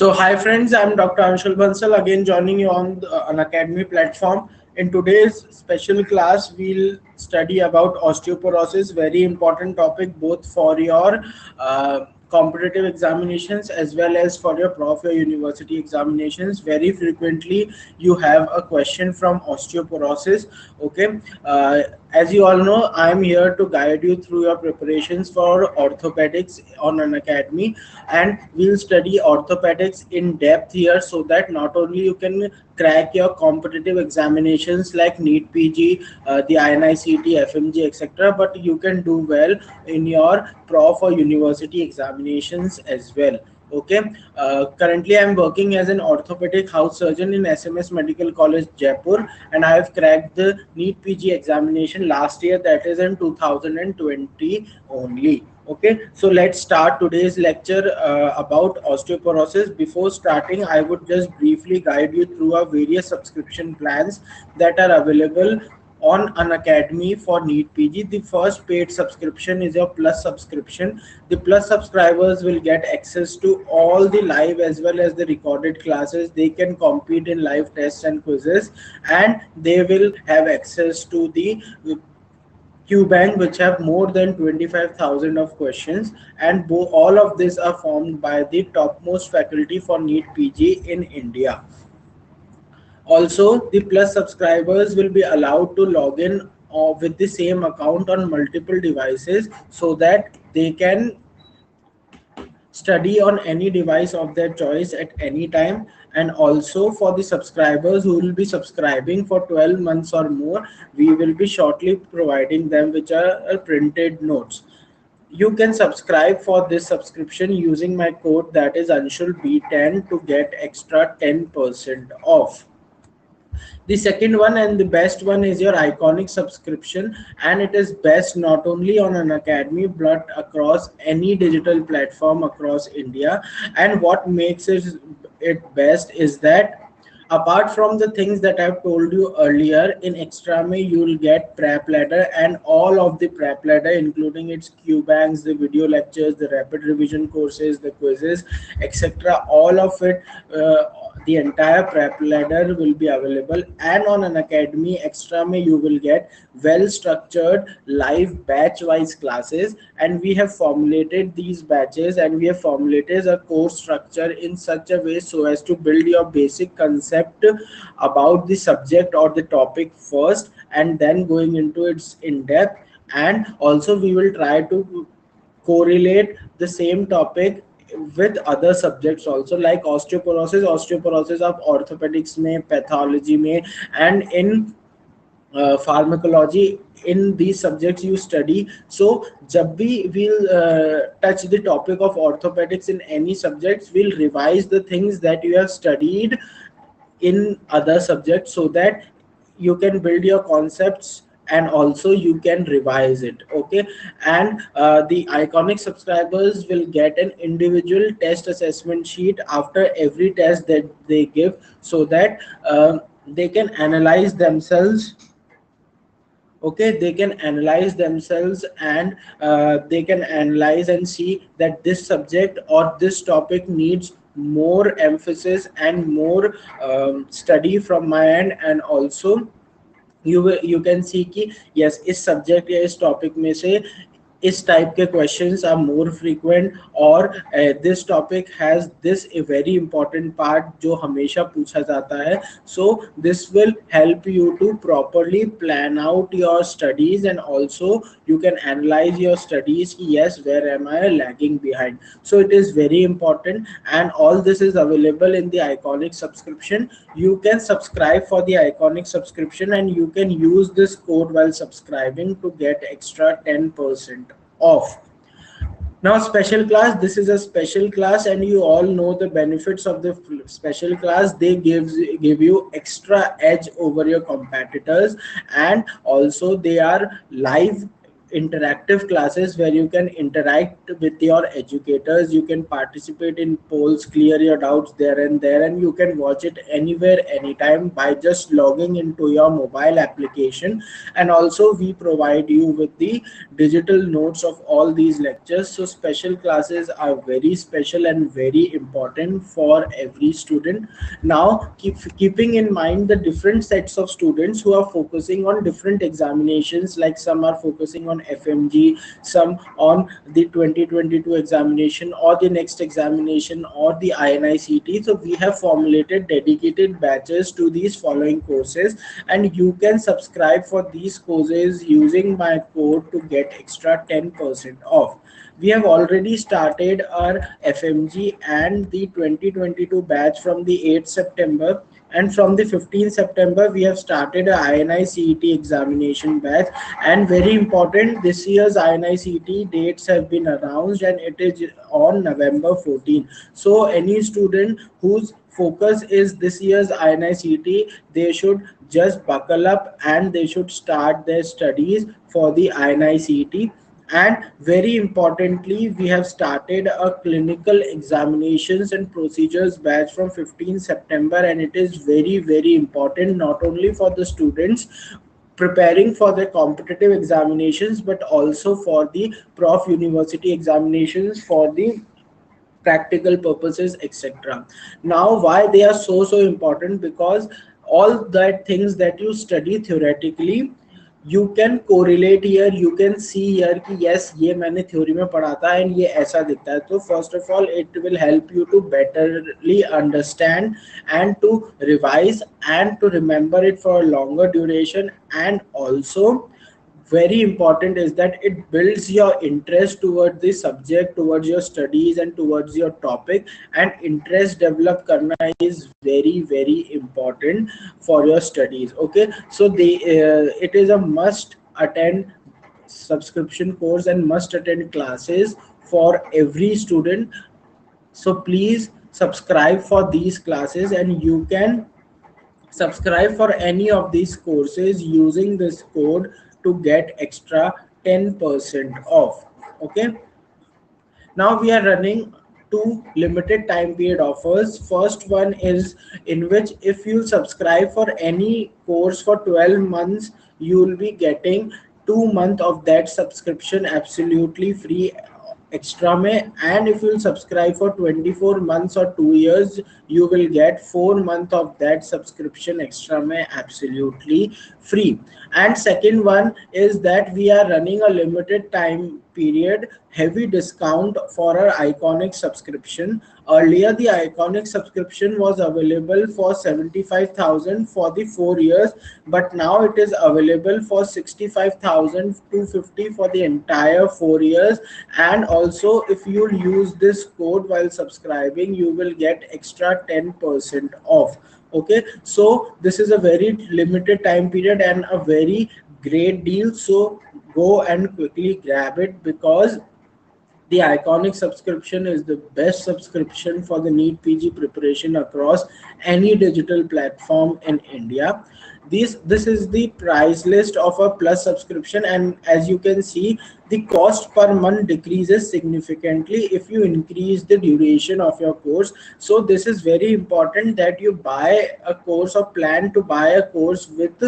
So hi friends, I'm Dr. Anshul Bansal again joining you on the Unacademy platform. In today's special class, we'll study about osteoporosis, very important topic both for your competitive examinations as well as for your prof or university examinations. Very frequently, you have a question from osteoporosis. Okay, as you all know, I'm here to guide you through your preparations for orthopedics on Unacademy, and we'll study orthopedics in depth here so that not only you can crack your competitive examinations like NEET PG, the INICET, FMG, etc., but you can do well in your prof or university examinations as well. Okay, currently I'm working as an orthopedic house surgeon in SMS Medical College, Jaipur, and I have cracked the NEET PG examination last year, that is in 2020 only. Okay, so let's start today's lecture about osteoporosis. Before starting, I would just briefly guide you through our various subscription plans that are available on Unacademy for NEET PG. The first paid subscription is your Plus subscription. The Plus subscribers will get access to all the live as well as the recorded classes. They can compete in live tests and quizzes, and they will have access to the QBank, which have more than 25,000 of questions, and all of these are formed by the topmost faculty for NEET PG in India. Also, the Plus subscribers will be allowed to log in with the same account on multiple devices so that they can study on any device of their choice at any time. And also for the subscribers who will be subscribing for 12 months or more, we will be shortly providing them which are printed notes. You can subscribe for this subscription using my code, that is Anshul B10, to get extra 10% off. The second one and the best one is your iconic subscription, and it is best not only on Unacademy but across any digital platform across India. And what makes it best is that apart from the things that I've told you earlier, in Extra May you will get PrepLadder and all of the PrepLadder, including its QBanks, the video lectures, the rapid revision courses, the quizzes, etc. All of it, the entire PrepLadder will be available. And on Unacademy Extra May you will get well structured live batch wise classes, and we have formulated these batches and we have formulated a course structure in such a way so as to build your basic concept about the subject or the topic first, and then going into its in depth. And also we will try to correlate the same topic with other subjects also, like osteoporosis of orthopedics mein, pathology mein, and in pharmacology. In these subjects you study, so jab bhi we'll touch the topic of orthopedics in any subjects, we'll revise the things that you have studied in other subjects so that you can build your concepts and also you can revise it. Okay, and the iconic subscribers will get an individual test assessment sheet after every test that they give, so that they can analyze themselves. Okay, they can analyze themselves, and they can analyze and see that this subject or this topic needs more emphasis and more study from my end. And also you can see कि yes, इस subject या इस topic में से इस type के questions are more frequent, और this topic has this a very important part जो हमेशा पूछा जाता है. So this will help you to properly plan out your studies, and also you can analyze your studies कि yes, where am I lagging behind. So it is very important, and all this is available in the iconic subscription. You can subscribe for the iconic subscription and you can use this code while subscribing to get extra 10% off. Now special class, this is a special class, and you all know the benefits of the special class. They give you extra edge over your competitors, and also they are live interactive classes where you can interact with your educators. You can participate in polls, clear your doubts there and there, and you can watch it anywhere, anytime by just logging into your mobile application. And also we provide you with the digital notes of all these lectures. So special classes are very special and very important for every student. Now keeping in mind the different sets of students who are focusing on different examinations, like some are focusing on FMG, some on the 2022 examination or the next examination or the INICET. So we have formulated dedicated batches to these following courses, and you can subscribe for these courses using my code to get extra 10% off. We have already started our FMG and the 2022 batch from the 8th September, and from the 15th September we have started a INICET examination batch. And very important, this year's INICET dates have been announced and it is on November 14. So any student whose focus is this year's INICET, they should just buckle up and they should start their studies for the INICET. And very importantly, we have started a clinical examinations and procedures batch from 15 September, and it is very important not only for the students preparing for the competitive examinations but also for the prof university examinations for the practical purposes, etc. Now why they are so important? Because all that things that you study theoretically, you can correlate here, you can see here कि yes ये मैंने theory में पढ़ा था and ये ऐसा दिखता है. तो first of all it will help you to betterly understand and to revise and to remember it for a longer duration. And also very important is that it builds your interest towards the subject, towards your studies and towards your topic. And interest develop karna is very important for your studies. Okay, so it is a must attend subscription course and must attend classes for every student. So please subscribe for these classes, and you can subscribe for any of these courses using this code to get extra 10% off. Okay, now we are running two limited time period offers. First one is in which if you subscribe for any course for 12 months, you will be getting 2 months of that subscription absolutely free extra mein. And if you subscribe for 24 months or 2 years, you will get 4 months of that subscription extra mein absolutely free. And second one is that we are running a limited time period heavy discount for our iconic subscription. Earlier the iconic subscription was available for 75,000 for the 4 years, but now it is available for 65,250 for the entire 4 years. And also if you use this code while subscribing, you will get extra 10% off. Okay, so this is a very limited time period and a very great deal. So go and quickly grab it, because the iconic subscription is the best subscription for the NEET PG preparation across any digital platform in India. This is the price list of a plus subscription, and as you can see, the cost per month decreases significantly if you increase the duration of your course. So this is very important that you buy a course or plan to buy a course with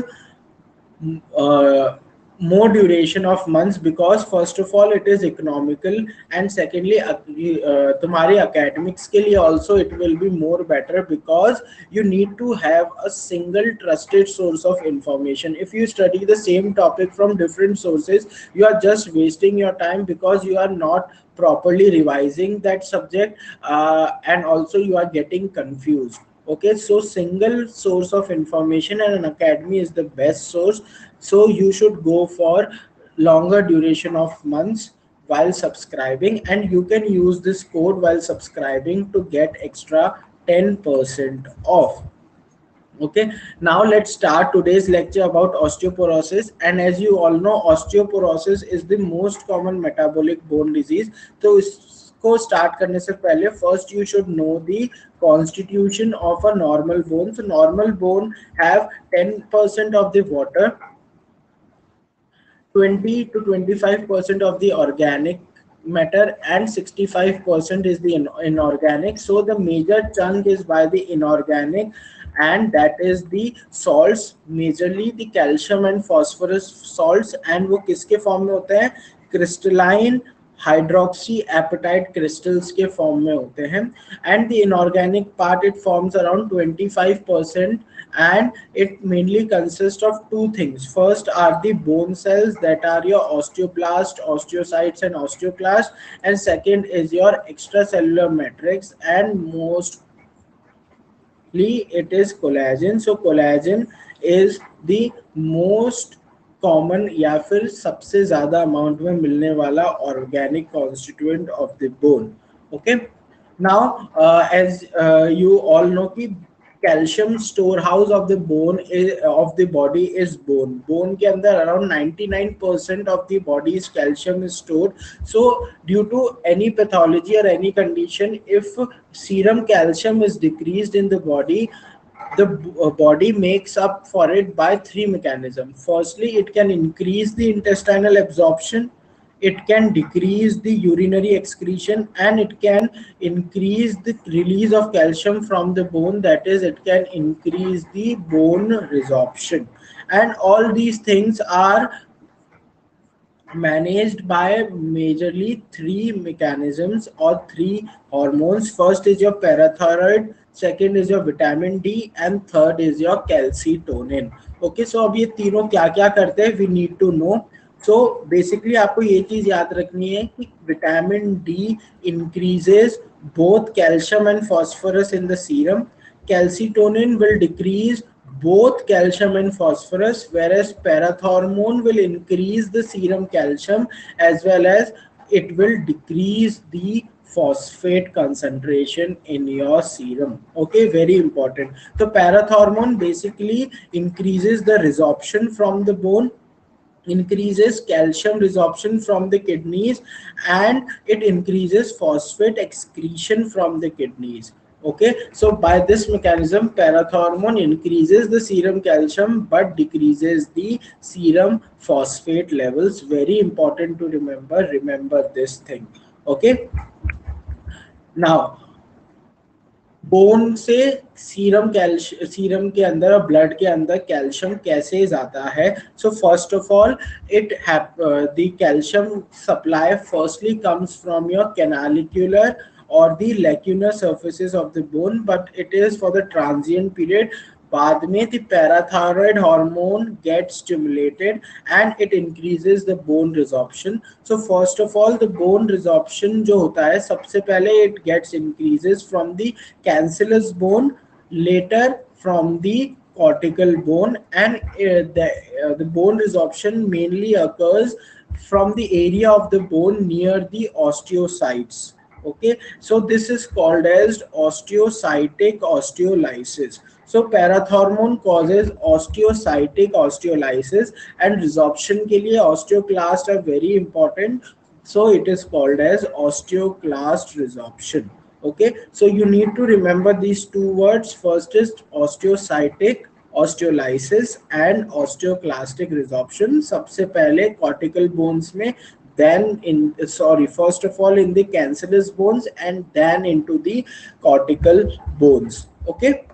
more duration of months, because first of all it is economical, and secondly तुम्हारे academics के लिए also it will be more better, because you need to have a single trusted source of information. If you study the same topic from different sources, you are just wasting your time, because you are not properly revising that subject, and also you are getting confused. Okay, so single source of information, and an academy is the best source. So you should go for longer duration of months while subscribing, and you can use this code while subscribing to get extra 10% off. Okay, now let's start today's lecture about osteoporosis. And as you all know, osteoporosis is the most common metabolic bone disease. So इसको start करने से पहले first you should know the constitution of a normal bone. So normal bone have 10% of the water, 20 to 25% of the organic matter and 65% is the inorganic. So the major chunk is by the inorganic, and that is the salts, majorly the calcium and phosphorus salts, and वो किसके form में होते हैं? Crystalline hydroxy apatite crystals के form में होते हैं. And the inorganic part it forms around 25%, and it mainly consists of two things. First are the bone cells, that are your osteoblast, osteocytes and osteoclast, and second is your extracellular matrix, and mostly it is collagen. So collagen is the most common या फिर सबसे ज्यादा amount में मिलने वाला organic constituent of the bone. Okay, now as you all know कि calcium store house of the bone of the body is bone. Bone के अंदर around 99% of the body's calcium is stored. So due to any pathology और any condition, if serum calcium is decreased in the body, the body makes up for it by three mechanisms. Firstly, it can increase the intestinal absorption, it can decrease the urinary excretion, and it can increase the release of calcium from the bone, that is, it can increase the bone resorption. And all these things are managed by majorly three mechanisms or three hormones. First is your parathyroid, second is your vitamin D, and third is your calcitonin. Okay, so अब ये तीनों क्या क्या करते हैं, we need to know. So basically आपको ये चीज याद रखनी है कि vitamin D increases both calcium and phosphorus in the serum. Calcitonin will decrease both calcium and phosphorus, whereas parathormone will increase the serum calcium as well as it will decrease the phosphate concentration in your serum. Okay, very important. So parathormone basically increases the resorption from the bone, increases calcium resorption from the kidneys, and it increases phosphate excretion from the kidneys. Okay, so by this mechanism, parathormone increases the serum calcium but decreases the serum phosphate levels. Very important to remember this thing. Okay, now bone से serum के अंदर और blood के अंदर calcium कैसे जाता है? So first of all, it the calcium supply firstly comes from your canalicular or the lacunar surfaces of the bone, but it is for the transient period. बाद में the parathyroid hormone gets stimulated and it increases the bone resorption. So first of all, the bone resorption जो होता है, सबसे पहले it gets increases from the cancellous bone, later from the cortical bone, and the bone resorption mainly occurs from the area of the bone near the osteocytes. Okay, so this is called as osteocytic osteolysis. So parathormone causes osteocytic osteolysis, and resorption के लिए osteoclast are very important, so it is called as osteoclast resorption. Okay, so you need to remember these two words. First is osteocytic osteolysis and osteoclastic resorption. सबसे पहले cortical bones में, then first of all in the cancellous bones, and then into the cortical bones. Okay,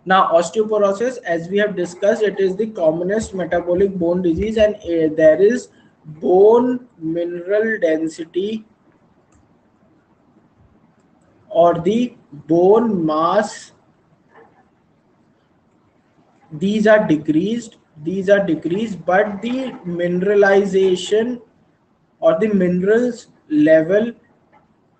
now osteoporosis, as we have discussed, it is the commonest metabolic bone disease, and there is bone mineral density or the bone mass, these are decreased, but the mineralization or the minerals level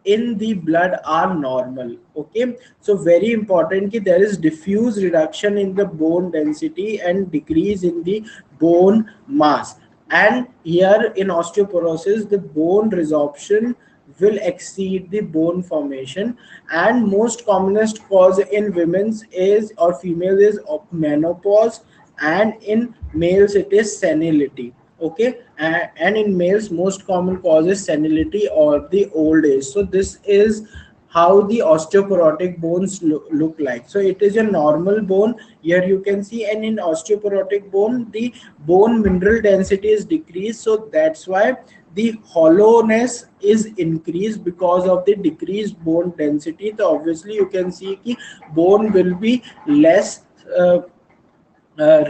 in the blood are normal. Okay, so very important कि there is diffuse reduction in the bone density and decrease in the bone mass. And here in osteoporosis, the bone resorption will exceed the bone formation, and most commonest cause in women's is or females is menopause, and in males it is senility. Okay, and in males most common cause is senility or the old age. So this is how the osteoporotic bones look like. So it is a normal bone. Here you can see, and in osteoporotic bone, the bone mineral density is decreased. So that's why the hollowness is increased because of the decreased bone density. So obviously you can see ki bone will be less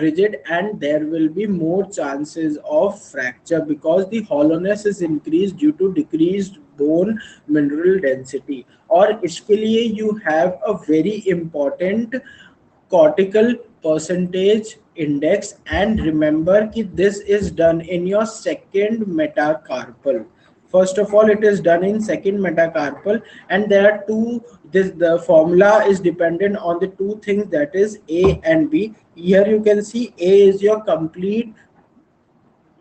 rigid, and there will be more chances of fracture because the hollowness is increased due to decreased bone mineral density. और इसके लिए you have a very important cortical percentage index, and remember that this is done in your second metacarpal. First of all, it is done in second metacarpal, and there are two. The formula is dependent on the two things, that is A and B. Here you can see A is your complete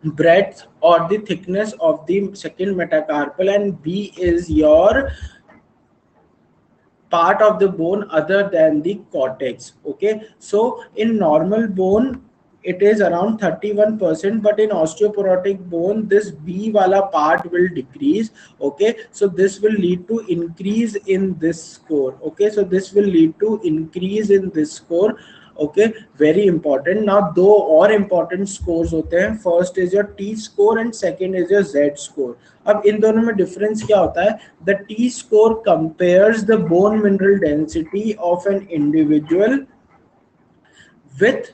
breadth or the thickness of the second metacarpal, and B is your part of the bone other than the cortex. Okay, so in normal bone it is around 31%, but in osteoporotic bone this B wala part will decrease. Okay, so this will lead to increase in this score. Okay, so this will lead to increase in this score. Okay, very important. Now दो और important scores होते हैं. First is your T score and second is your Z score. अब इन दोनों में difference क्या होता है? The T score compares the bone mineral density of an individual with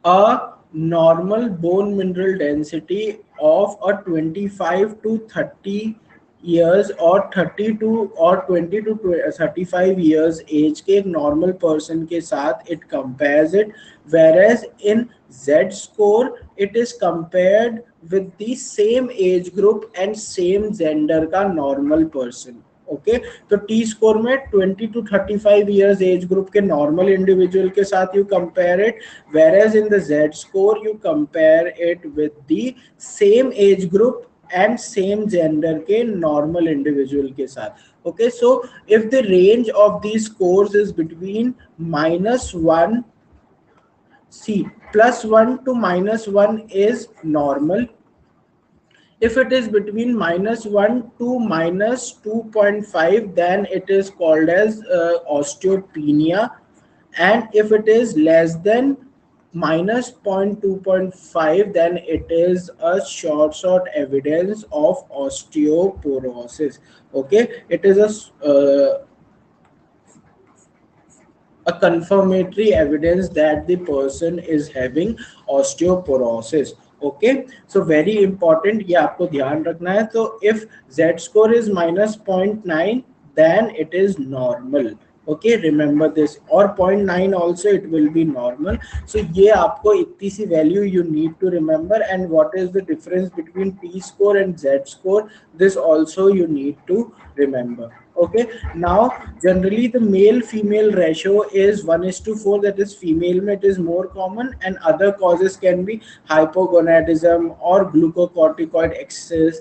a normal bone mineral density of a 25 to 30 years or 32 or 20 to 35 years age के normal person के साथ it compares it, whereas in Z score it is compared with the same age group and same gender का normal person. Okay, तो T score में 20 to 35 years age group के normal individual के साथ you compare it, whereas in the Z score you compare it with the same age group and same gender के normal individual के साथ. Okay, so if the range of these scores is between -1, see, +1 to -1 is normal. If it is between -1 to -2.5, then it is called as osteopenia, and if it is less than -0.2.5, then it is a short evidence of osteoporosis. Okay, it is a confirmatory evidence that the person is having osteoporosis. Okay, so very important, ये आपको ध्यान रखना है. तो if Z score is -0.9 then it is normal. Okay, remember this, और 0.9 also it will be normal. So ये आपको इतनी सी value you need to remember, and what is the difference between T score and Z score, this also you need to remember. Okay, now generally the male female ratio is 1:4, that is female में it is more common, and other causes can be hypogonadism or glucocorticoid excess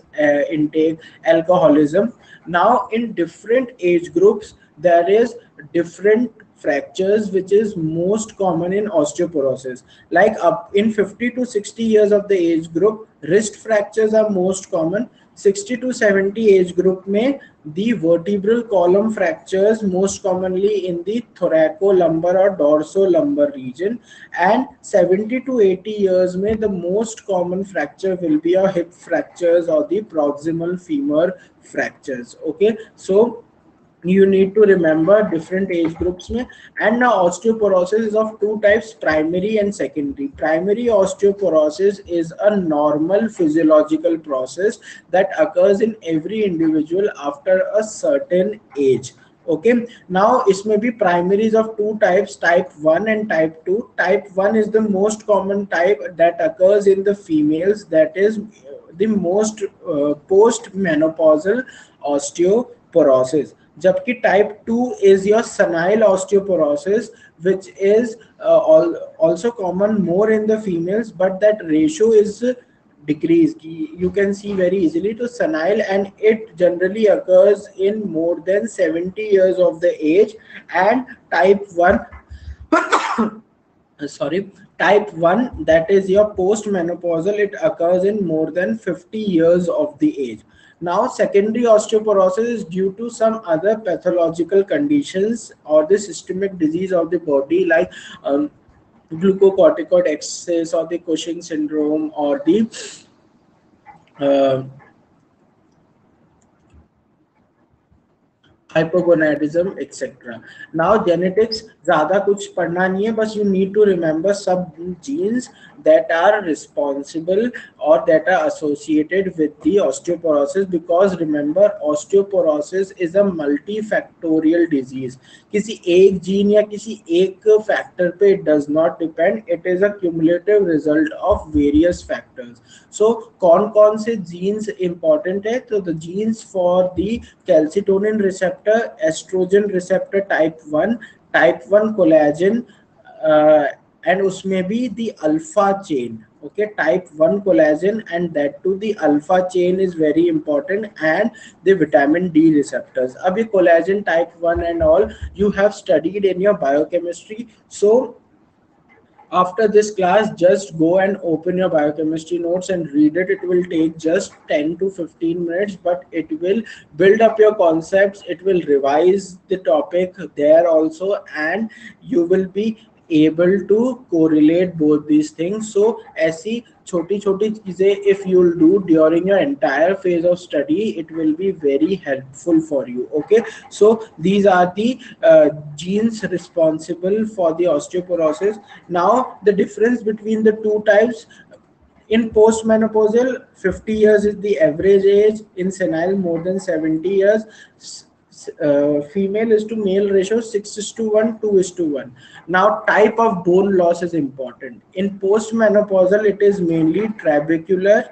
intake, alcoholism. Now in different age groups there is different fractures which is most common in osteoporosis. Like up in 50 to 60 years of the age group, wrist fractures are most common. 60 to 70 age group में the vertebral column fractures most commonly in the thoracolumbar or dorsolumbar region, and 70 to 80 years में the most common fracture will be your hip fractures or the proximal femur fractures. Okay, so you need to remember different age groups में. And now osteoporosis is of two types, primary and secondary. Primary osteoporosis is a normal physiological process that occurs in every individual after a certain age. Okay, now इसमें भी primaries of two types, type 1 and type 2. Type 1 is the most common type that occurs in the females, that is the most post-menopausal osteoporosis. जबकि type 2 is your senile osteoporosis, which is also common more in the females, but that ratio is decreased. You can see very easily to senile, and it generally occurs in more than 70 years of the age. And type 1 sorry, type 1, that is your postmenopausal, it occurs in more than 50 years of the age. Now, secondary osteoporosis is due to some other pathological conditions or the systemic disease of the body, like glucocorticoid excess or the Cushing syndrome or the uh, hypogonadism, etc. Now genetics ज़्यादा कुछ पढ़ना नहीं है, बस you need to remember some genes that are responsible or that are associated with the osteoporosis, because remember osteoporosis is a multifactorial disease. किसी एक gene या किसी एक फैक्टर पे it does not depend, it is a cumulative result of various factors. So कौन कौन से genes important है? तो the genes for the calcitonin receptor, estrogen receptor type 1, type 1 collagen, and उसमें भी the alpha chain. Okay, type 1 collagen, and that too the alpha chain is very important, and the vitamin D receptors. अब ये collagen type 1 and all you have studied in your biochemistry. So after this class, just go and open your biochemistry notes and read it. It will take just 10 to 15 minutes, but it will build up your concepts, it will revise the topic there also, and you will be able to correlate both these things. So ऐसी छोटी छोटी चीजें if you'll do during your entire phase of study, it will be very helpful for you. Okay, so these are the genes responsible for the osteoporosis. Now the difference between the two types: in postmenopausal 50 years is the average age, in senile more than 70 years. Female is to male ratio 6 is to 1, 2 is to 1. Now type of bone loss is important. In postmenopausal it is mainly trabecular,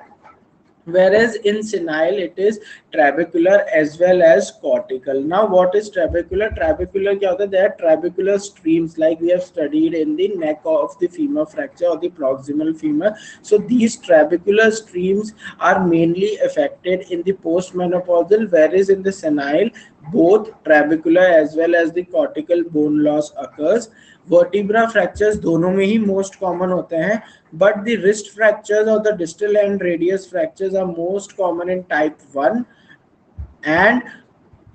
whereas in senile it is trabecular as well as cortical. Now what is trabecular? Trabecular kya hota hai? There are trabecular streams, like we have studied in the neck of the femur fracture or the proximal femur. So these trabecular streams are mainly affected in the postmenopausal, whereas in the senile both trabecular as well as the cortical bone loss occurs. Vertebra fractures दोनों में ही most common होते हैं, but the wrist fractures और the distal end radius fractures are most common in type 1, and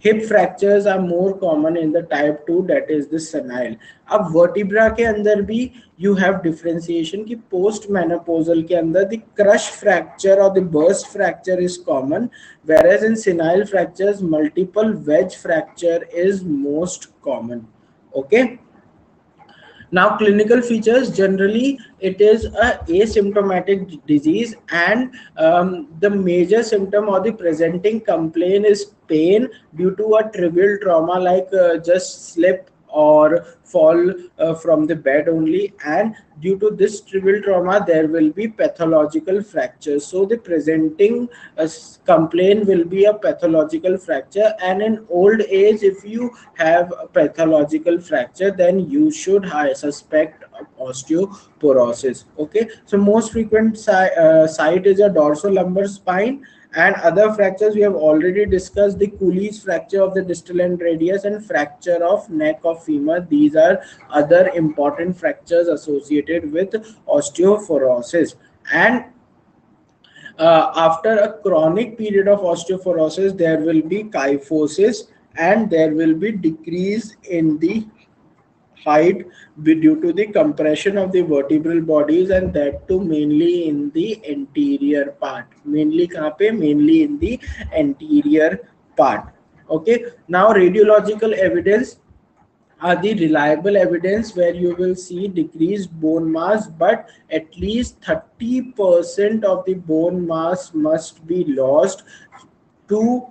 hip fractures are more common in the type 2, that is the senile. अब vertebra के अंदर भी यू हैव डिफरेंशिएशन कि post menopausal के अंदर the crush fracture और the burst fracture is common, whereas in senile fractures multiple wedge fracture is most common. Okay. Now clinical features: generally it is a asymptomatic disease, and the major symptom or the presenting complaint is pain due to a trivial trauma, like just slip or fall from the bed only, and due to this trivial trauma there will be pathological fractures. So the presenting complaint will be a pathological fracture, and in old age if you have a pathological fracture then you should suspect osteoporosis. Okay, so most frequent site is a dorsolumbar spine, and other fractures we have already discussed: the Cooley's fracture of the distal end radius and fracture of neck of femur. These are other important fractures associated with osteoporosis. And after a chronic period of osteoporosis there will be kyphosis, and there will be decrease in the height due to the compression of the vertebral bodies, and that too mainly in the anterior part. Mainly kahan pe? Mainly in the anterior part. Okay, now radiological evidence are the reliable evidence where you will see decreased bone mass, but at least 30% of the bone mass must be lost to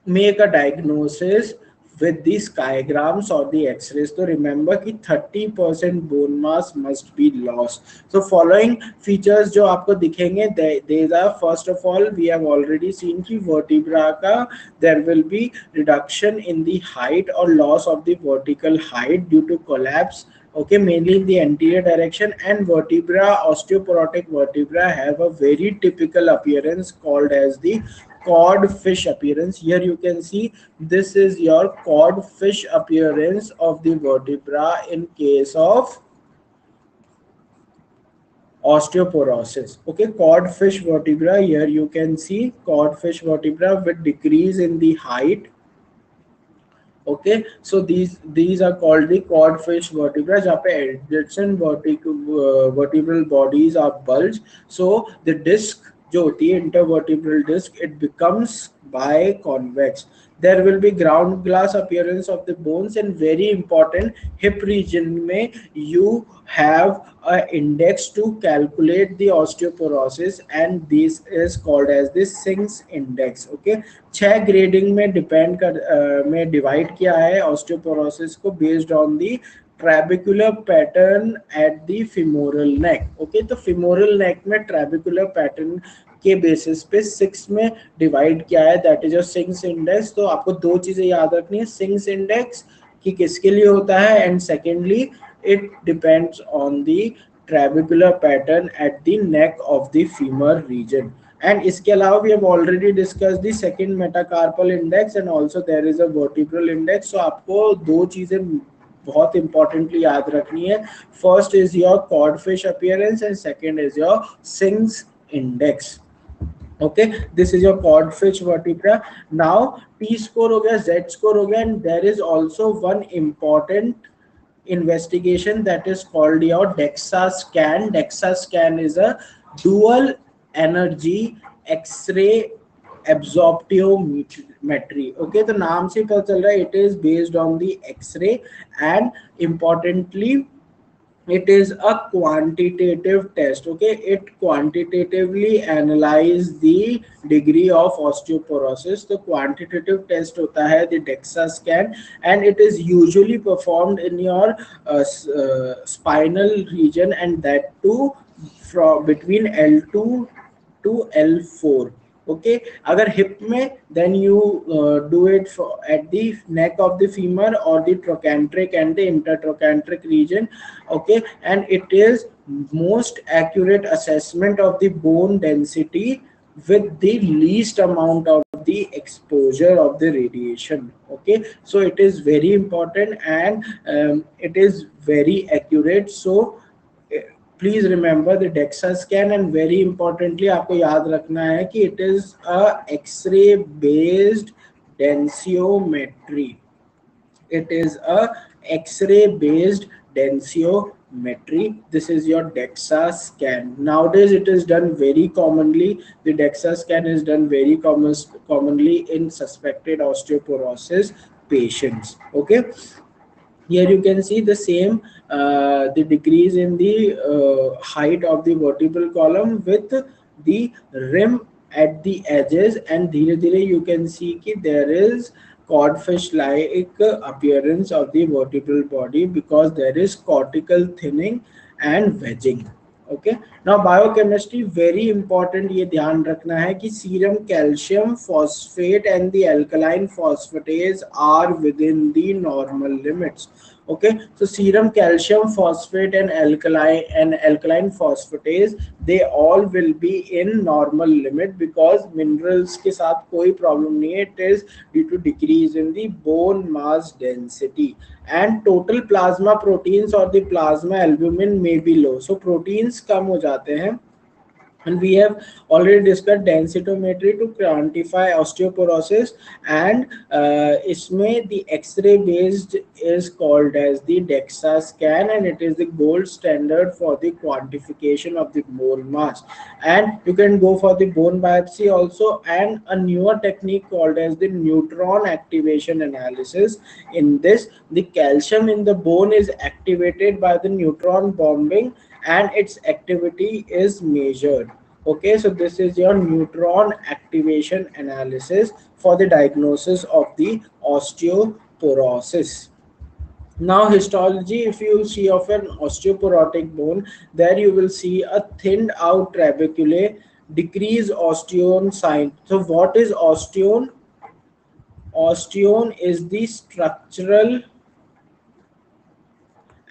make a diagnosis with the skygrams or the x-rays. So remember कि 30% bone mass must be lost. So following features जो आपको दिखेंगे, these are, first of all we have already seen कि vertebra का there will be reduction in the height or loss of the vertical height due to collapse. Okay, mainly in the anterior direction, and vertebra, osteoporotic vertebra have a very typical appearance called as the codfish appearance. Here you can see this is your codfish appearance of the vertebra in case of Osteoporosis. Okay, codfish vertebra. Here you can see codfish vertebra with decrease in the height. Okay, so these are called the codfish vertebra, जहाँ पे adjacent vertebral bodies are bulged. So the disc जो होती है intervertebral disc, it becomes biconvex. There will be ground glass appearance of the bones, and very important, hip region में you have a index to calculate the osteoporosis, and this is called as the Singh's index. Okay, 6 grading में depend कर में divide किया है osteoporosis को based on the trabecular pattern at the femoral neck. Okay, तो femoral neck में trabecular pattern के basis पे 6 में डिवाइड किया है, that is your sings index. तो आपको दो चीजें याद रखनी है, सिंग्स इंडेक्स कि किसके लिए होता है, and secondly it depends on the trabecular pattern at the neck of the femur region. And इसके अलावा we have already discussed the second metacarpal index, and also there is a vertebral index. So आपको दो चीजें बहुत importantly याद रखनी है. First is your codfish appearance and second is your Singh's index. Okay, this is your codfish vertebra. Now T score हो गया, Z score हो गया, and there is also one important investigation that is called your Dexa scan. Dexa scan is a dual energy X-ray absorptiometry. Okay, तो नाम से पता चल रहा है it is based on the X-ray, and importantly it is a quantitative test. Okay, it quantitatively analyze the degree of osteoporosis. The quantitative test hota hai the Dexa scan, and it is usually performed in your spinal region, and that too from between L2 to L4. Okay, अगर hip में then you do it at the neck of the femur or the trochanteric and the intertrochanteric region. Okay, and it is most accurate assessment of the bone density with the least amount of the exposure of the radiation. Okay, so it is very important, and it is very accurate. So please remember the Dexa scan, and very importantly आपको याद रखना है कि it is a X-ray based densiometry. It is a X-ray based densiometry. This is your Dexa scan. Nowadays it is done very commonly. The Dexa scan is done very commonly in suspected osteoporosis patients. Okay, here you can see the same the decrease in the height of the vertebral column with the rim at the edges, and धीरे धीरे you can see कि there is codfish like appearance of the vertebral body because there is cortical thinning and wedging. Okay, now biochemistry very important. ये ध्यान रखना है कि serum calcium phosphate and the alkaline phosphatase are within the normal limits. Okay, so serum calcium phosphate and alkaline phosphatase, they all will be in normal limit because minerals के साथ कोई problem नहीं है. It is due to decrease in the bone mass density, and total plasma proteins or the plasma albumin may be low. So proteins कम हो जाते हैं, and we have already discussed densitometry to quantify osteoporosis, and इसमें the X-ray based is called as the Dexa scan, and it is the gold standard for the quantification of the bone mass. And you can go for the bone biopsy also, and a newer technique called as the neutron activation analysis. In this, the calcium in the bone is activated by the neutron bombing, and its activity is measured. Okay, so this is your neutron activation analysis for the diagnosis of the osteoporosis. Now histology, if you see of an osteoporotic bone, there you will see a thinned out trabeculae, decreased osteone sign. So what is osteone? Osteone is the structural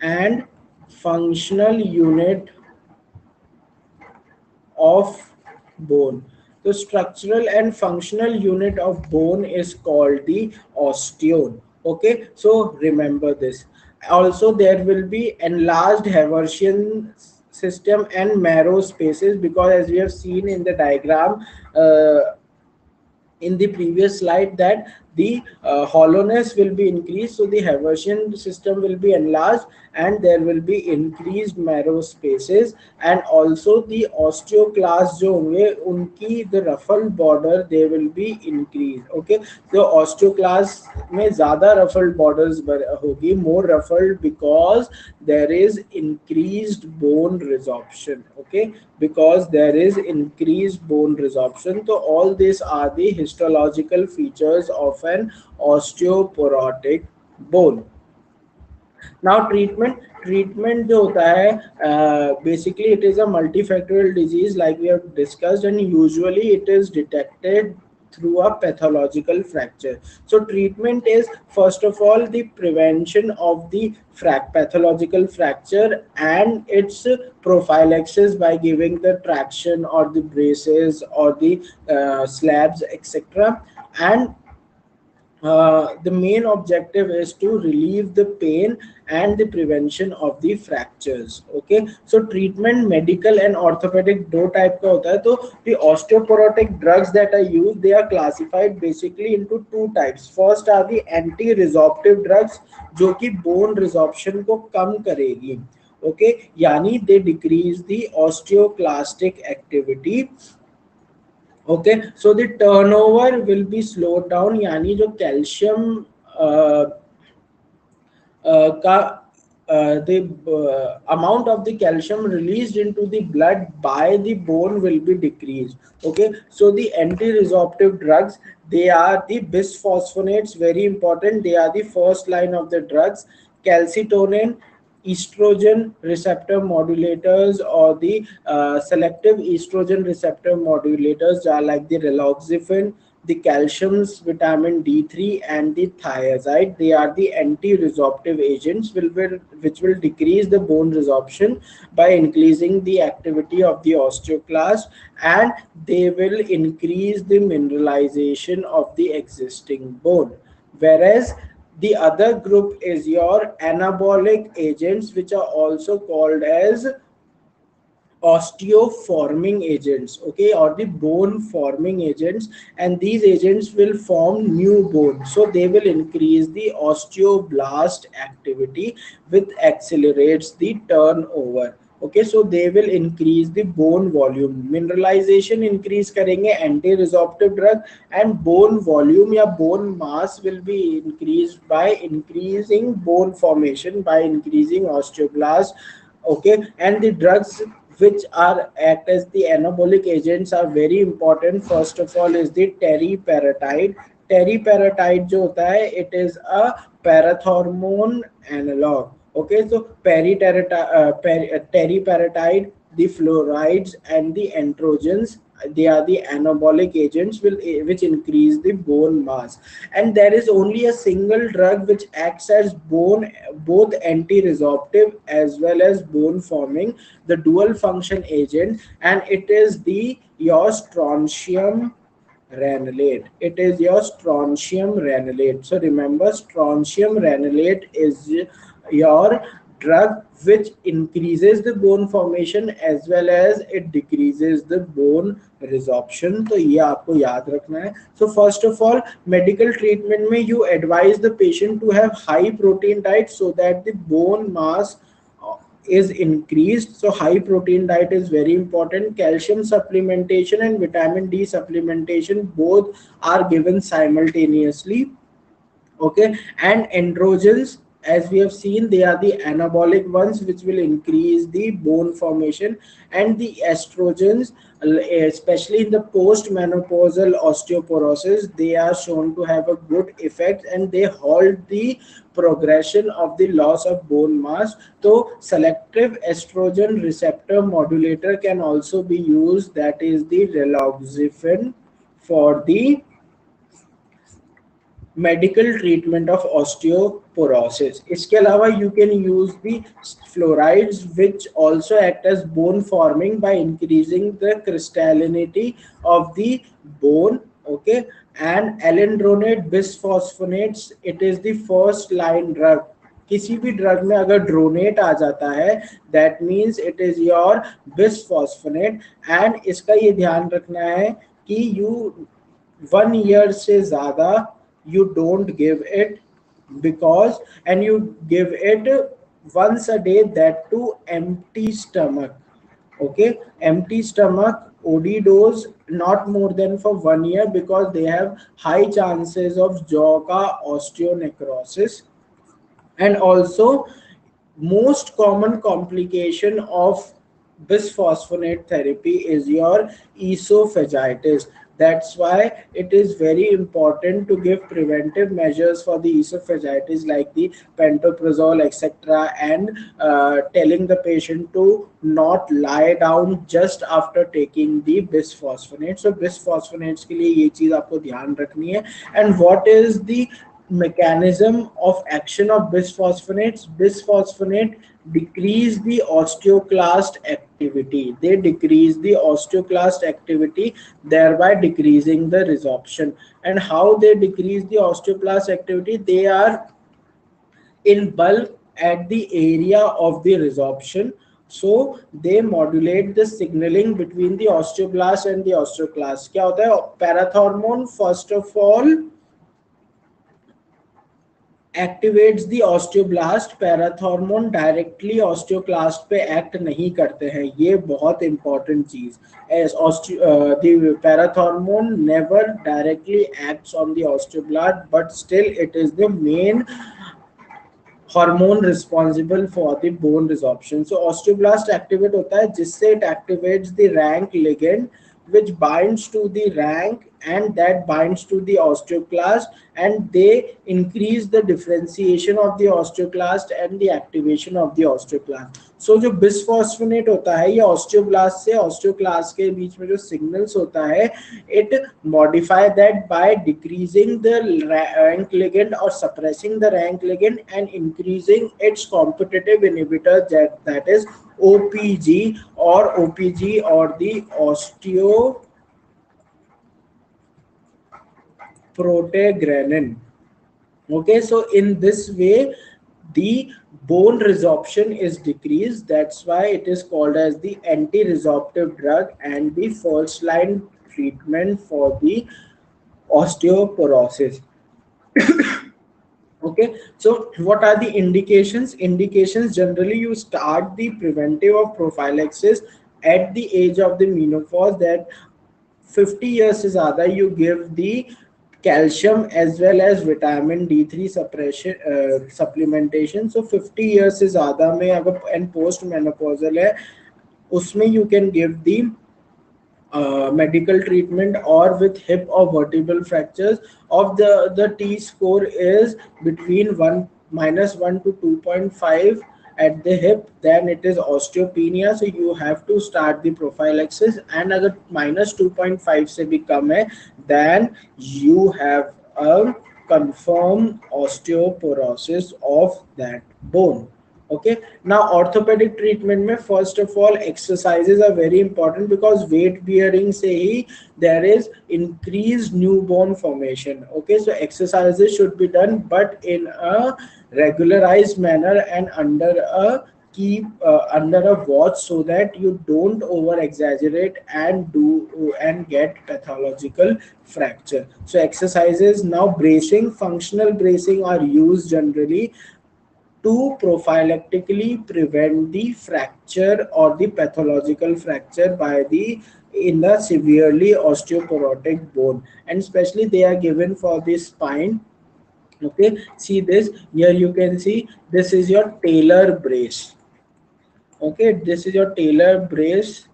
and functional unit of bone. The structural and functional unit of bone is called the osteone. Okay, so remember this. Also there will be enlarged Haversian system and marrow spaces, because as we have seen in the diagram in the previous slide, that the hollowness will be increased, so the Haversian system will be enlarged and there will be increased marrow spaces, and also the osteoclasts जो होंगे उनकी the ruffled border they will be increased. Okay, so osteoclasts में ज़्यादा ruffled borders होगी, more ruffled, because there is increased bone resorption. Okay, because there is increased bone resorption. So all these are the histological features of an osteoporotic bone. Now treatment जो होता है, basically it is a multifactorial disease like we have discussed, and usually it is detected through a pathological fracture. So treatment is first of all the prevention of the pathological fracture and its prophylaxis by giving the traction or the braces or the slabs, etc. And the main objective is to relieve the pain and the prevention of the fractures. Okay, so treatment medical and orthopedic दो type का होता है. तो the osteoporotic drugs that are used, they are classified basically into two types. First are the anti-resorptive drugs जो कि bone resorption को कम करेगी. Okay, यानी they decrease the osteoclastic activity. Okay, so the turnover will be slowed down, यानी जो calcium का the amount of the calcium released into the blood by the bone will be decreased. Okay, so the anti-resorptive drugs, they are the bisphosphonates, very important. They are the first line of the drugs. Calcitonin, estrogen receptor modulators, or the selective estrogen receptor modulators are like the raloxifene, the calcium's vitamin D3, and the thiazide. They are the anti-resorptive agents which will decrease the bone resorption by increasing the activity of the osteoclast, and they will increase the mineralization of the existing bone. Whereas the other group is your anabolic agents, which are also called as osteoforming agents, okay, or the bone forming agents, and these agents will form new bone, so they will increase the osteoblast activity, which accelerates the turnover. Okay, so they will increase the bone volume. Mineralization increase करेंगे anti-resorptive drug, and bone volume या bone mass will be increased by increasing bone formation, by increasing osteoblast. Okay, and the drugs which are act as the anabolic agents are very important. First of all is the teriparatide. Teriparatide जो होता है, it is a parathormone analog. Okay, so teriparatide, the fluorides, and the androgens, they are the anabolic agents which increase the bone mass. And there is only a single drug which acts as both anti-resorptive as well as bone forming, the dual function agent, and it is your strontium ranelate. It is your strontium ranelate. So remember, strontium ranelate is your drug which increases the bone formation as well as it decreases the bone resorption. तो ये आपको याद रखना है. So first of all, medical treatment में you advise the patient to have high protein diet so that the bone mass is increased. So high protein diet is very important. Calcium supplementation and vitamin D supplementation both are given simultaneously. Okay, and androgens, as we have seen, they are the anabolic ones which will increase the bone formation, and the estrogens, especially in the post-menopausal osteoporosis, they are shown to have a good effect and they halt the progression of the loss of bone mass. So selective estrogen receptor modulator can also be used, that is the raloxifene, for the medical treatment of osteoporosis. इसके अलावा you can use the fluorides which also act as bone forming by increasing the crystallinity of the bone. Okay, and alendronate bisphosphonates, it is the first line drug किसी भी drug में अगर dronate आ जाता है that means it is your bisphosphonate. And इसका ये ध्यान रखना है कि यू 1 year से ज़्यादा you don't give it, because and you give it once a day, that to empty stomach. Okay, empty stomach OD dose, not more than for 1 year, because they have high chances of jaw ka osteonecrosis. And also most common complication of bisphosphonate therapy is your esophagitis. That's why it is very important to give preventive measures for the esophagitis like the pantoprazole etc., and telling the patient to not lie down just after taking the bisphosphonate. So bisphosphonates के लिए ये चीज आपको ध्यान रखनी है. And what is the mechanism of action of bisphosphonates? Bisphosphonate decrease the osteoclast activity. They decrease the osteoclast activity, thereby decreasing the resorption. And how they decrease the osteoclast activity? They are in bulk at the area of the resorption. So they modulate the signaling between the osteoblast and the osteoclast. क्या होता है? Parathormone first of all activates the osteoblast. Parathormone directly osteoclast पे act नहीं करते हैं, ये बहुत important चीज. The parathormone never directly acts on the osteoblast, but still it is the main hormone responsible for the bone resorption. So osteoblast activate होता है जिससे it activates the rank ligand which binds to the rank and that binds to the osteoclast, and they increase the differentiation of the osteoclast and the activation of the osteoclast. So जो बिस्फॉस्फोनेट होता है ये osteoblast से osteoclast के बीच में जो signals होता है, it modify that by decreasing the rank ligand or suppressing the rank ligand and increasing its competitive inhibitor, that is OPG or the osteoprotegranin. Okay, so in this way the bone resorption is decreased. That's why it is called as the anti-resorptive drug and the first line treatment for the osteoporosis. Okay, so what are the indications? Indications, generally you start the preventive of prophylaxis at the age of the menopause, that 50 years is ज़्यादा you give the calcium as well as vitamin D3 suppression supplementation. So 50 years से ज़्यादा में अगर and post menopausal है उसमें you can give the medical treatment, or with hip or vertebral fractures of the T score is between 1 to 2.5 at the hip, then it is osteopenia. So you have to start the prophylaxis, and अगर -2.5 से भी कम है then you have a confirmed osteoporosis of that bone. Okay, now orthopedic treatment में first of all exercises are very important, because weight bearing से ही there is increased new bone formation. Okay, so exercises should be done but in a regularized manner and under a watch, so that you don't over exaggerate and get pathological fracture. So exercises. Now bracing, functional bracing are used generally to prophylactically prevent the fracture or the pathological fracture in the severely osteoporotic bone, and especially they are given for the spine. Okay, see this here, you can see this is your talar brace. Okay, this is your talar brace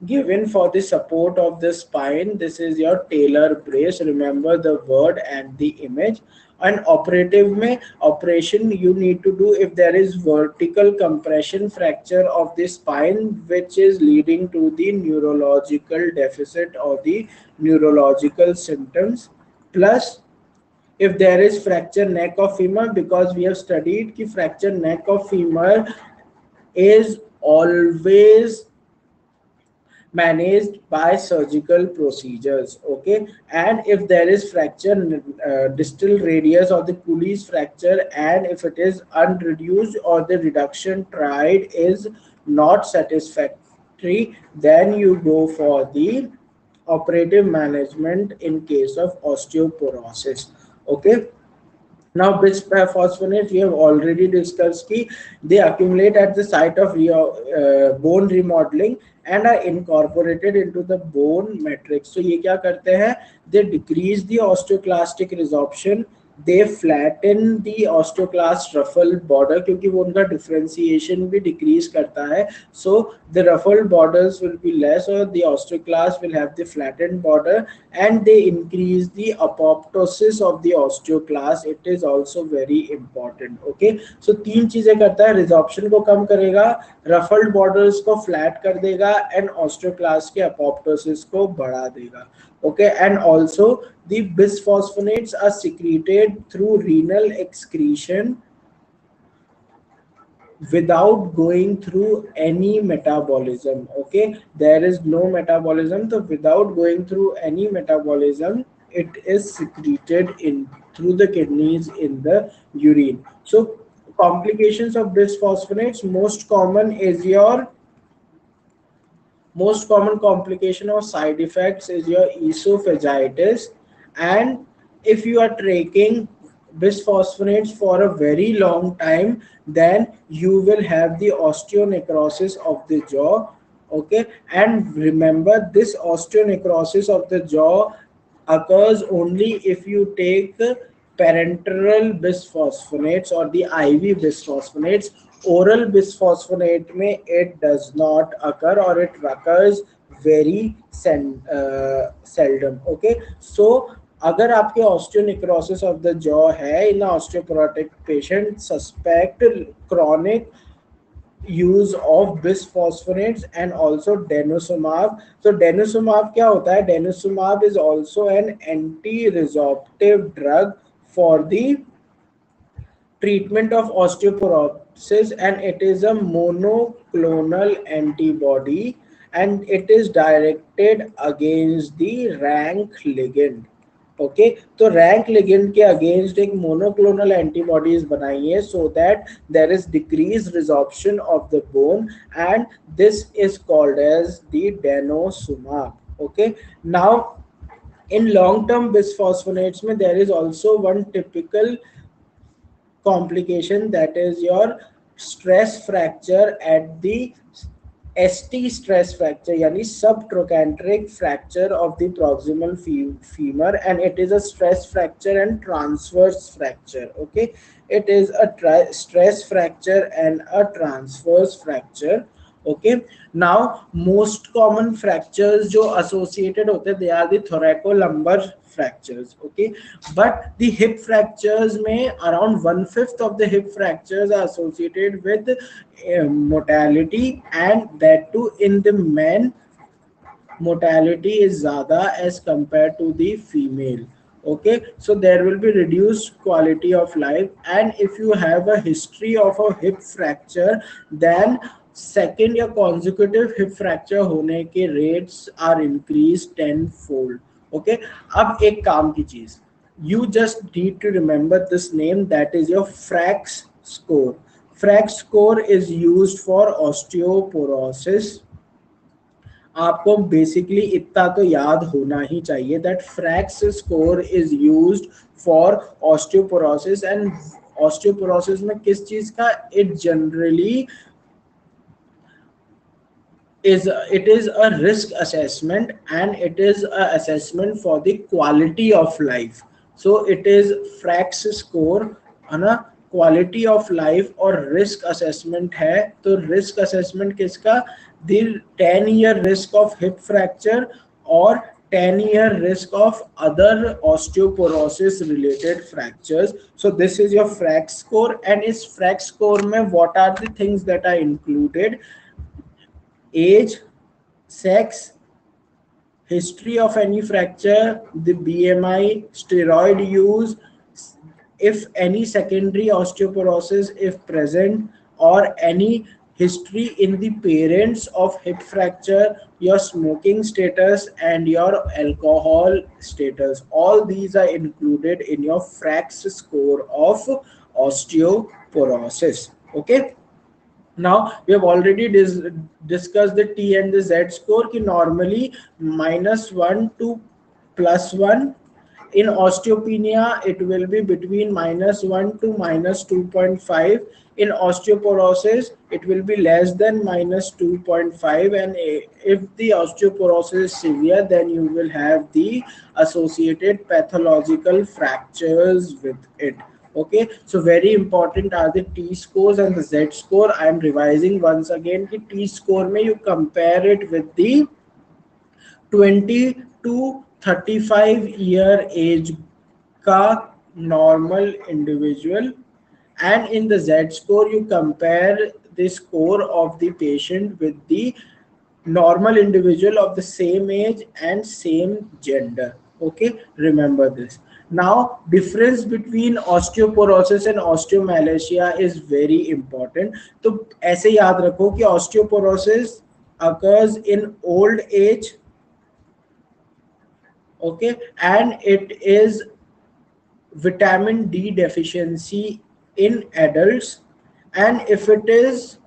given for the support of the spine. This is your talar brace. Remember the word and the image. And operative में operation you need to do if there is vertical compression fracture of the spine which is leading to the neurological deficit or the neurological symptoms, plus if there is fracture neck of femur, because we have studied कि fracture neck of femur is always managed by surgical procedures. Okay, and if there is fracture, distal radius or the Pully's fracture, and if it is unreduced or the reduction tried is not satisfactory, then you go for the operative management in case of osteoporosis. Okay, now, bisphosphonates we have already discussed ki they accumulate at the site of bone remodeling and are incorporated into the bone matrix. So ये क्या करते हैं? They decrease the osteoclastic resorption. They flatten the osteoclast ruffle border क्योंकि वो उनका differentiation भी decrease करता है. So the ruffled borders will be less, or the osteoclast will have the flattened border, and they increase the apoptosis of the osteoclast. It is also very important. Okay, so तीन चीजें करता है. resorption को कम करेगा, ruffled borders को flat कर देगा, and osteoclast के apoptosis को बढ़ा देगा. Okay, and also the bisphosphonates are secreted through renal excretion without going through any metabolism. Okay, there is no metabolism, so without going through any metabolism, it is secreted in through the kidneys in the urine. So complications of bisphosphonates, most common complication or side effects is your esophagitis. And if you are taking bisphosphonates for a very long time, then you will have the osteonecrosis of the jaw. Okay, and remember, this osteonecrosis of the jaw occurs only if you take parenteral bisphosphonates or the IV bisphosphonates. Oral bisphosphonate में it does not occur, or it occurs very seldom. Okay, so अगर आपके osteonecrosis of the jaw है in osteoporotic patient, suspect chronic use of bisphosphonates and also denosumab. So denosumab क्या होता है? Denosumab is also an anti-resorptive drug for the treatment of osteoporosis, and it is a monoclonal antibody, and it is directed against the rank ligand. Okay, तो rank ligand के against एक monoclonal antibodies बनाई है so that there is decrease resorption of the bone, and this is called as the denosumab. Okay, now in long term bisphosphonates में there is also one typical complication, that is your stress fracture at the ST stress fracture, yani subtrochanteric fracture of the proximal femur, and it is a stress fracture and transverse fracture. Okay, it is a stress fracture and a transverse fracture. Okay, now most common fractures जो associated होते हैं, they are the thoracolumbar fractures. Okay, but the hip fractures में around 1/5 of the hip fractures are associated with mortality, and that too in the men mortality is ज़्यादा as compared to the female. Okay, so there will be reduced quality of life, and if you have a history of a hip fracture, then second या consecutive hip fracture होने के rates are increased tenfold. Okay, अब एक काम की चीज, you just need to remember this name, that is your Frag Score. Frag Score is used for osteoporosis. आपको basically इतना तो याद होना ही चाहिए that Frag Score is used for osteoporosis. And osteoporosis में किस चीज का, it generally it is a risk assessment, and it is a assessment for the quality of life. So it is Frag Score है ना, quality of life और risk assessment है. तो risk assessment किसका, the 10-year risk of hip fracture और 10-year risk of other osteoporosis related fractures. So this is your Frag Score, and is Frag Score में what are the things that are included? Age, sex, history of any fracture, the BMI, steroid use, if any secondary osteoporosis if present, or any history in the parents of hip fracture, your smoking status, and your alcohol status. All these are included in your Frag score of osteoporosis. Okay. Now we have already discussed the T and the Z score ki normally -1 to +1. In osteopenia, it will be between -1 to -2.5. In osteoporosis, it will be less than -2.5. And if the osteoporosis is severe, then you will have the associated pathological fractures with it. Okay, so very important are the T scores and the Z score. I am revising once again. The T score may you compare it with the 20 to 35-year age ka normal individual, and in the Z score you compare the score of the patient with the normal individual of the same age and same gender. Okay, remember this. Now difference between osteoporosis and osteomalacia is very important. तो ऐसे याद रखो कि osteoporosis occurs in old age, okay, and it is vitamin D deficiency in adults, and if it is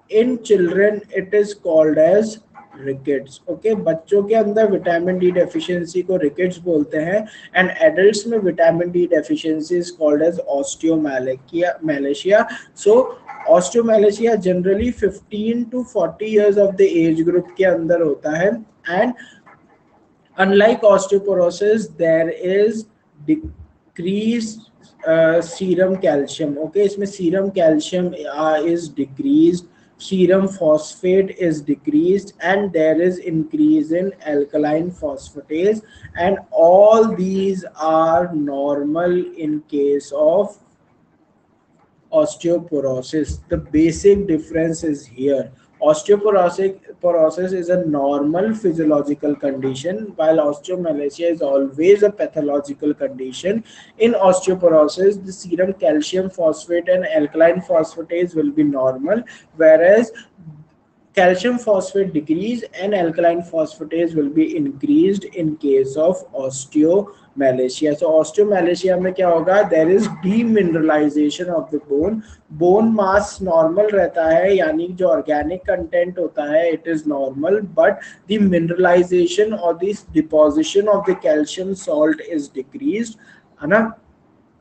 in children it is called as rickets. Okay, बच्चों के अंदर vitamin D deficiency को rickets बोलते हैं, and adults में vitamin D deficiency is called as osteomalacia. So osteomalacia generally 15 to 40 years of the age group के अंदर होता है, and unlike osteoporosis, there is decreased serum calcium. Okay, इसमें serum calcium is decreased, serum phosphate is decreased, and there is increase in alkaline phosphatase, and all these are normal in case of osteoporosis. The basic difference is here. Osteoporosis is a normal physiological condition, while osteomalacia is always a pathological condition. In osteoporosis, the serum calcium phosphate and alkaline phosphatase will be normal, whereas calcium phosphate decrease and alkaline phosphatase will be increased in case of osteomalacia. So osteomalacia में क्या होगा? There is demineralization of the bone. Bone mass normal रहता है, यानी जो organic content होता है it is normal, but the mineralization or the deposition of the calcium salt is decreased, है ना?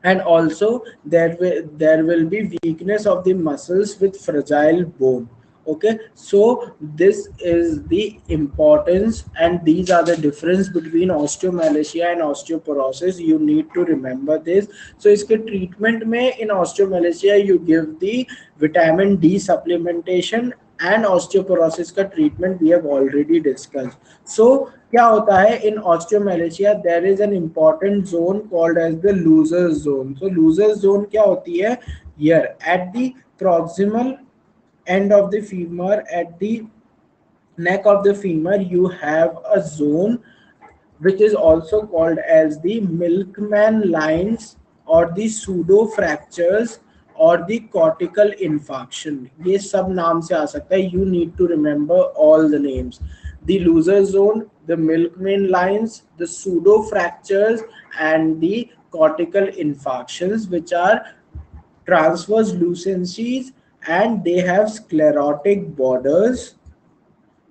And also there will be weakness of the muscles with fragile bone. Okay, so this is the importance, and these are the difference between osteomalacia and osteoporosis. You need to remember this. So इसके treatment में in osteomalacia you give the vitamin D supplementation, and osteoporosis का treatment we have already discussed. So क्या होता है in osteomalacia? There is an important zone called as the loser's zone. So loser's zone क्या होती है? Here at the proximal end of the femur, at the neck of the femur, you have a zone which is also called as the milkman lines or the pseudo fractures or the cortical infarction. ये सब नाम से आ सकता है. You need to remember all the names. The loser zone, the milkman lines, the pseudo fractures, and the cortical infarctions, which are transverse lucencies, and they have sclerotic borders.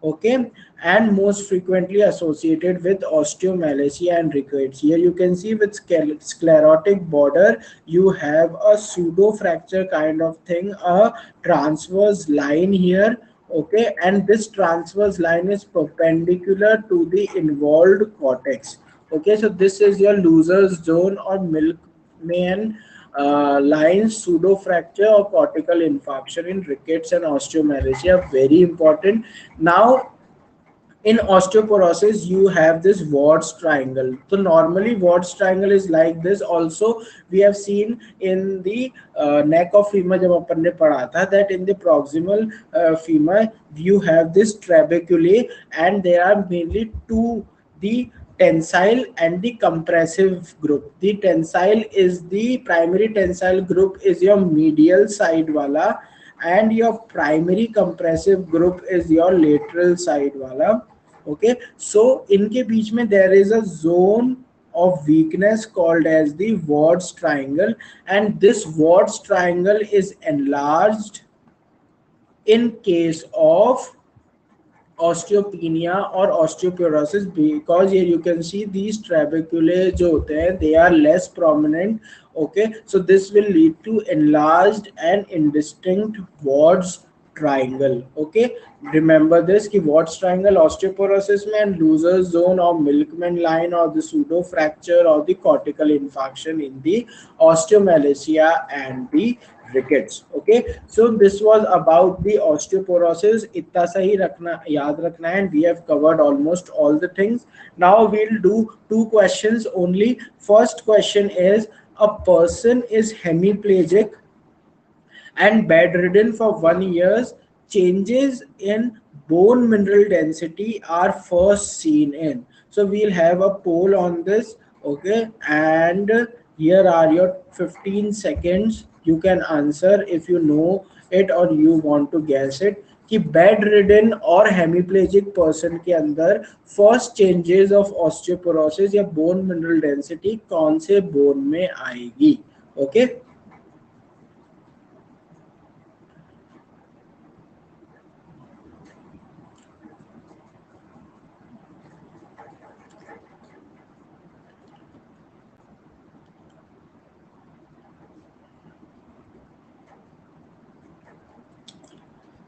Okay, and most frequently associated with osteomalacia and rickets. Here you can see with sclerotic border you have a pseudo fracture kind of thing, a transverse line here. Okay, and this transverse line is perpendicular to the involved cortex. Okay, so this is your loser's zone or milkman lines, pseudo fracture or cortical infarction in rickets and osteomalacia. Very important. Now in osteoporosis you have this Ward's triangle. So normally Ward's triangle is like this. Also we have seen in the neck of femur जब अपन ने पढ़ा था, that in the proximal femur you have this trabeculae, and there are mainly two, the tensile and the compressive group. The tensile is the primary tensile group is your medial side wala, and your primary compressive group is your lateral side wala. Okay, so इनके बीच में there is a zone of weakness called as the Ward's triangle, and this Ward's triangle is enlarged in case of osteopenia or osteoporosis, because here you can see these trabeculae जो होते हैं, they are less prominent. Okay, so this will lead to enlarged and indistinct Ward's triangle. Okay, remember this कि Ward's triangle osteoporosis में and loser zone or Milkman line or the pseudo fracture or the cortical infarction in the osteomalacia and the rickets. Okay, so this was about the osteoporosis. इतना सही रखना, याद रखना है, and we have covered almost all the things. Now we'll do two questions only. First question is, a person is hemiplegic and bedridden for 1 year. Changes in bone mineral density are first seen in. So we'll have a poll on this. Okay, and here are your 15 seconds. You can answer if you know it or you want to guess it कि bedridden और hemiplegic person के अंदर first changes of osteoporosis या bone mineral density कौन से bone में आएगी. Okay,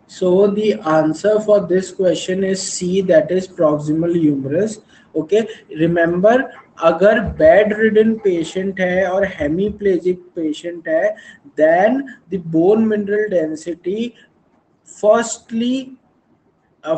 so the answer for this question is C, that is proximal humerus. Okay, remember अगर bedridden patient है और hemiplegic patient है, then the bone mineral density firstly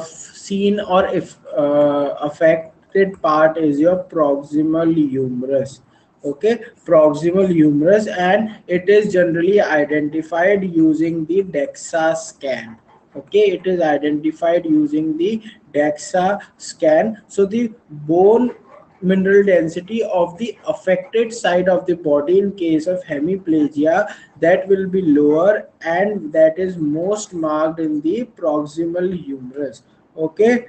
seen or if affected part is your proximal humerus. Okay, proximal humerus, and it is generally identified using the Dexa scan. Okay, it is identified using the Dexa scan. So the bone mineral density of the affected side of the body in case of hemiplegia, that will be lower, and that is most marked in the proximal humerus. Okay,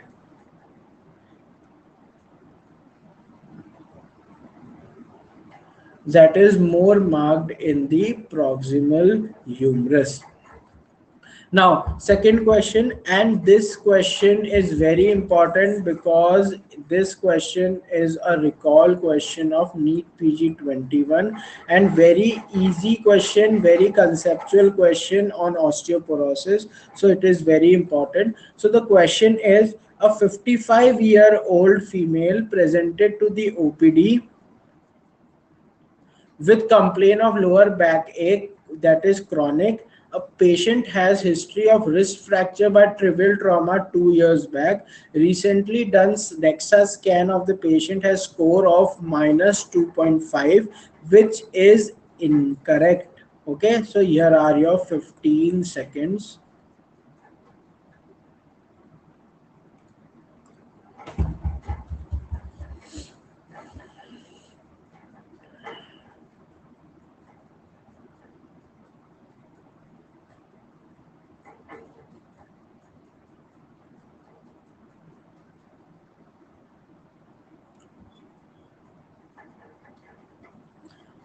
that is more marked in the proximal humerus. Now, second question, and this question is very important because this question is a recall question of NEET PG 21 and very easy question, very conceptual question on osteoporosis. So it is very important. So the question is, a 55-year-old female presented to the OPD with complaint of lower back ache, that is chronic. A patient has history of wrist fracture by trivial trauma 2 years back. Recently done Dexa scan of the patient has score of -2.5, which is incorrect. Okay, so here are your 15 seconds.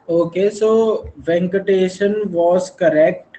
Okay, so Venkatesan was correct,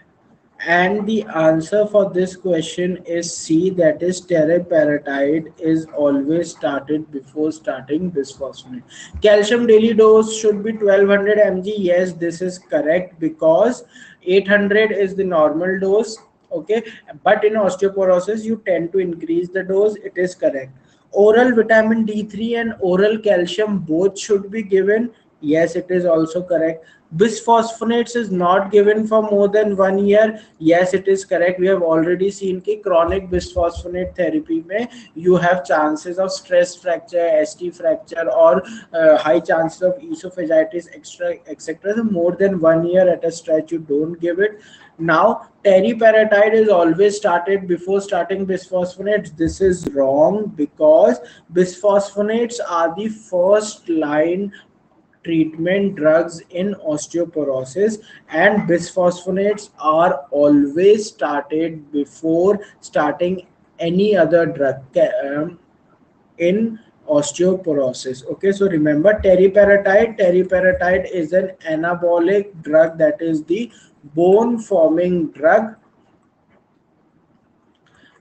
and the answer for this question is C, that is teriparatide is always started before starting bisphosphonate. Calcium daily dose should be 1200 mg. Yes, this is correct because 800 is the normal dose. Okay, but in osteoporosis you tend to increase the dose. It is correct. Oral vitamin D3 and oral calcium both should be given. Yes, it is also correct. Bisphosphonates is not given for more than 1 year. Yes, it is correct. We have already seen कि chronic bisphosphonate therapy में you have chances of stress fracture, ST fracture, or high chances of esophagitis, etc. So more than 1 year at a stretch, you don't give it. Now, teriparatide is always started before starting bisphosphonates. This is wrong because bisphosphonates are the first line treatment drugs in osteoporosis, and bisphosphonates are always started before starting any other drug in osteoporosis. Okay, so remember teriparatide is an anabolic drug, that is the bone forming drug.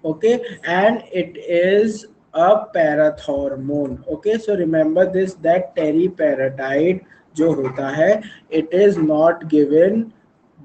Okay, and it is a parathormone. Okay, so remember this, that teriparatide जो होता है, it is not given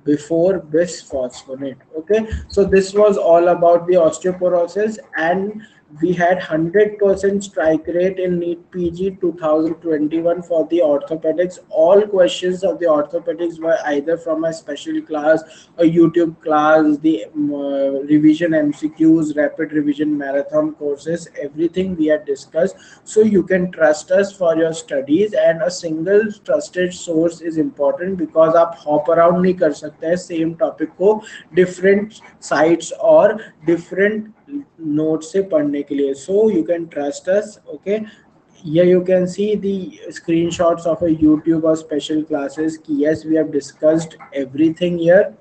before bisphosphonate. Okay, so this was all about the osteoporosis, and we had 100% strike rate in NEET PG 2021 for the orthopedics. All questions of the orthopedics were either from a special class, a YouTube class, the revision MCQs, rapid revision marathon courses, everything we had discussed. So you can trust us for your studies, and a single trusted source is important, because आप hop around नहीं कर सकते हैं same topic को different sites और different notes से पढ़ने के लिए. So you can trust us. Okay, here you can see the screenshots of a YouTube or special classes. Yes, we have discussed everything here.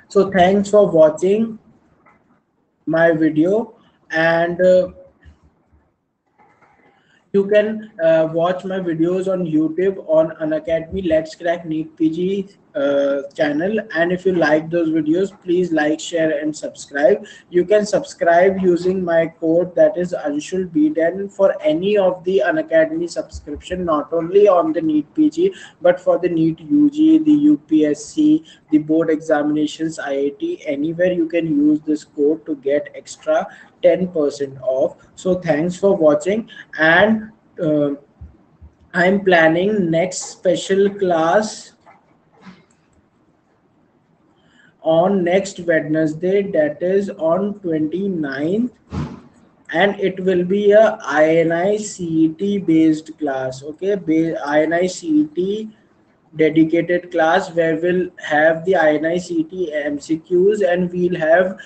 So thanks for watching my video, and you can watch my videos on YouTube on Unacademy Let's Crack NEET PG channel. And if you like those videos, please like, share, and subscribe. You can subscribe using my code, that is Anshul B10, for any of the Unacademy subscription, not only on the NEET PG, but for the NEET UG, the UPSC, the board examinations, IIT, anywhere you can use this code to get extra 10% off. So thanks for watching, and I'm planning next special class on next Wednesday, that is on 29th, and it will be a INICET based class. Okay, INICET dedicated class, where we'll have the INICET MCQs, and we'll have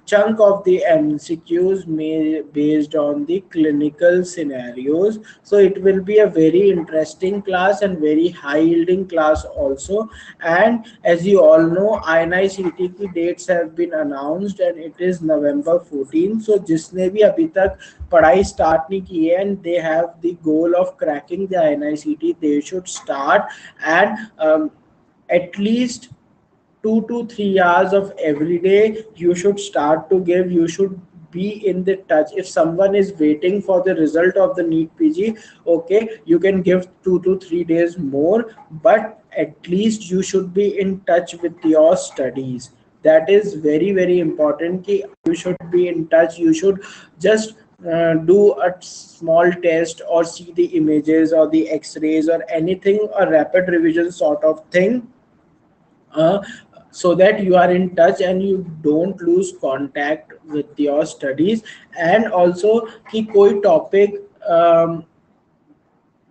chunk of the MCQs based on the clinical scenarios. So it will be a very interesting class and very high yielding class also. And as you all know, INICET की dates have been announced, and it is November 14. So जिसने भी अभी तक पढ़ाई start नहीं की है, and they have the goal of cracking the INICET, they should start, and at least 2 to 3 hours of every day you should start to give. You should be in the touch. If someone is waiting for the result of the NEET PG, okay, you can give 2 to 3 days more, but at least you should be in touch with your studies. That is very, very important. Ki you should be in touch. You should just do a small test, or see the images or the x-rays or anything, a rapid revision sort of thing, so that you are in touch and you don't lose contact with your studies. And also कि कोई topic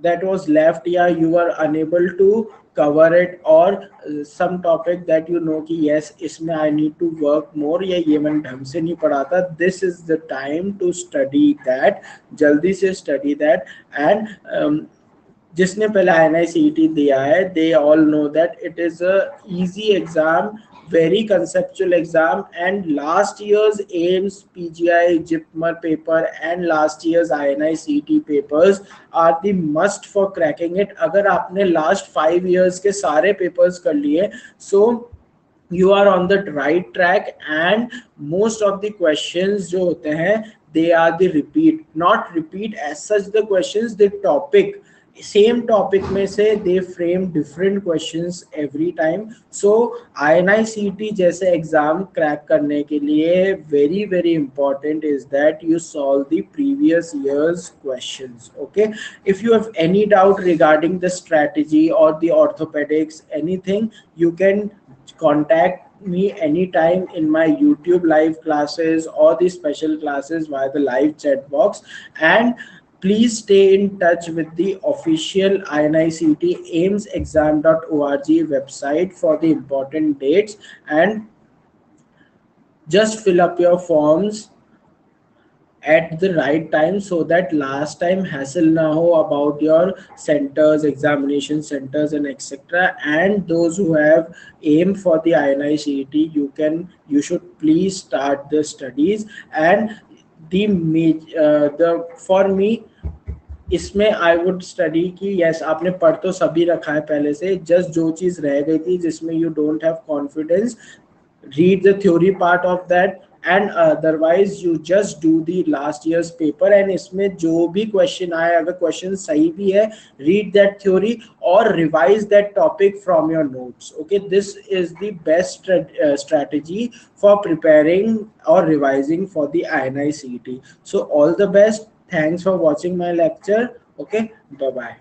that was left, या you were unable to cover it, or some topic that you know कि yes, इसमें I need to work more, या ये मैंने ढंग से नहीं पढ़ा था, this is the time to study that. जल्दी से study that. And जिसने पहले INICET दिया है, they all know that it is a easy exam, very conceptual exam, and last year's AIMS, PGI, JIPMER paper and last year's INICET papers are the must for cracking it. अगर आपने last 5 years के सारे papers कर लिए, so you are on the right track, and most of the questions जो होते हैं, they are the repeat, not repeat as such the questions, the topic, same topic में से they frame different questions every time. So INICET जैसे exam crack करने के लिए very, very important is that you solve the previous year's questions. Okay, if you have any doubt regarding the strategy or the orthopedics, anything, you can contact me anytime in my YouTube live classes or the special classes via the live chat box. And please stay in touch with the official INICET aimsexam.org website for the important dates, and just fill up your forms at the right time, so that last time hassle na ho about your centers, examination centers and etc. And those who have aim for the INICET, you should please start the studies. And the for me इसमें I would study कि yes आपने पढ़ तो सभी रखा है पहले से, जस्ट जो चीज रह गई थी जिसमें you don't have confidence, read the theory part of that, and otherwise you just do the last year's paper. And इसमें जो भी question आए, अगर question सही भी है, read that theory or revise that topic from your notes. Okay, this is the best strategy for preparing or revising for the INICET. So all the best. Thanks for watching my lecture. Okay, bye bye.